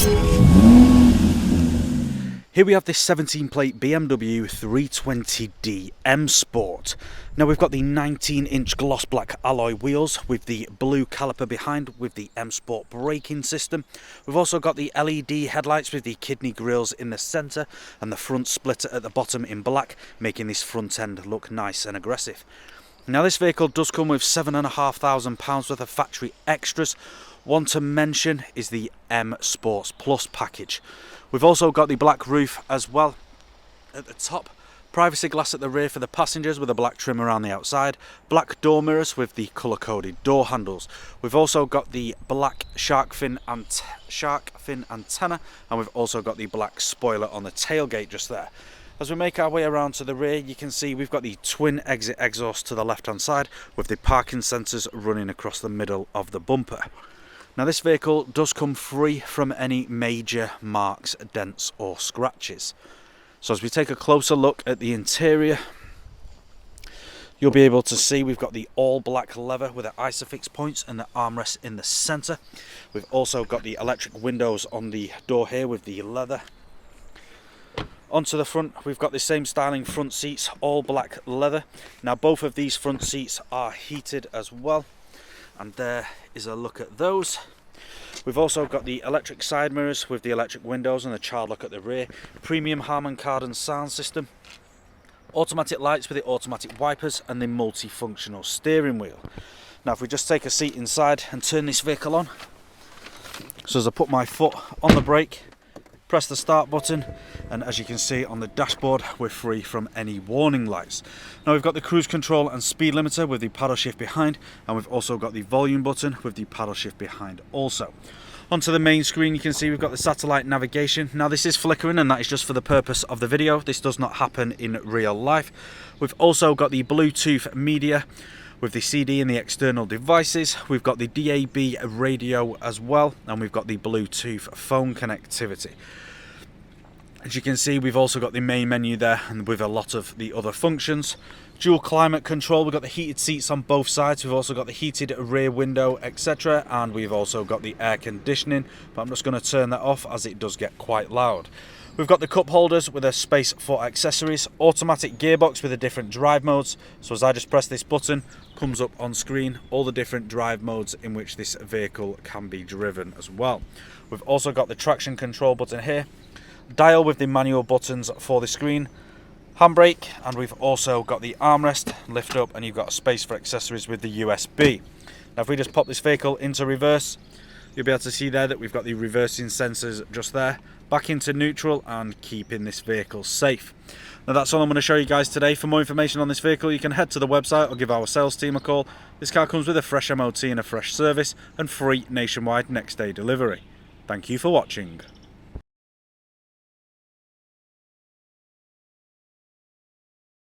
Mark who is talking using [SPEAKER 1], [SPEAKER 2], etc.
[SPEAKER 1] Here we have this 17-plate BMW 320d M Sport. Now we've got the 19-inch gloss black alloy wheels with the blue caliper behind with the M Sport braking system. We've also got the LED headlights with the kidney grills in the centre and the front splitter at the bottom in black, making this front end look nice and aggressive. Now this vehicle does come with £7,500 worth of factory extras. One to mention is the M Sports Plus package. We've also got the black roof as well at the top, privacy glass at the rear for the passengers with a black trim around the outside, black door mirrors with the colour-coded door handles. We've also got the black shark fin antenna, and we've also got the black spoiler on the tailgate just there. As we make our way around to the rear, you can see we've got the twin exit exhaust to the left-hand side with the parking sensors running across the middle of the bumper. Now this vehicle does come free from any major marks, dents or scratches. So as we take a closer look at the interior, you'll be able to see we've got the all black leather with the Isofix points and the armrest in the centre. We've also got the electric windows on the door here with the leather. Onto the front, we've got the same styling front seats, all black leather. Now both of these front seats are heated as well. And there is a look at those. We've also got the electric side mirrors with the electric windows and the child lock at the rear. Premium Harman Kardon sound system. Automatic lights with the automatic wipers and the multifunctional steering wheel. Now if we just take a seat inside and turn this vehicle on. So as I put my foot on the brake, press the start button, and as you can see on the dashboard, we're free from any warning lights. Now we've got the cruise control and speed limiter with the paddle shift behind, and we've also got the volume button with the paddle shift behind also. Onto the main screen, you can see we've got the satellite navigation. Now this is flickering, and that is just for the purpose of the video. This does not happen in real life. We've also got the Bluetooth media with the CD and the external devices. We've got the DAB radio as well, and we've got the Bluetooth phone connectivity. As you can see, we've also got the main menu there and with a lot of the other functions. Dual climate control, we've got the heated seats on both sides, we've also got the heated rear window, etc. And we've also got the air conditioning, but I'm just going to turn that off as it does get quite loud. We've got the cup holders with a space for accessories, automatic gearbox with the different drive modes. So as I just press this button, comes up on screen all the different drive modes in which this vehicle can be driven as well. We've also got the traction control button here, dial with the manual buttons for the screen, handbrake, and we've also got the armrest, lift up, and you've got a space for accessories with the USB. Now if we just pop this vehicle into reverse, you'll be able to see there that we've got the reversing sensors just there, back into neutral and keeping this vehicle safe. Now that's all I'm going to show you guys today. For more information on this vehicle, you can head to the website or give our sales team a call. This car comes with a fresh MOT and a fresh service and free nationwide next day delivery. Thank you for watching.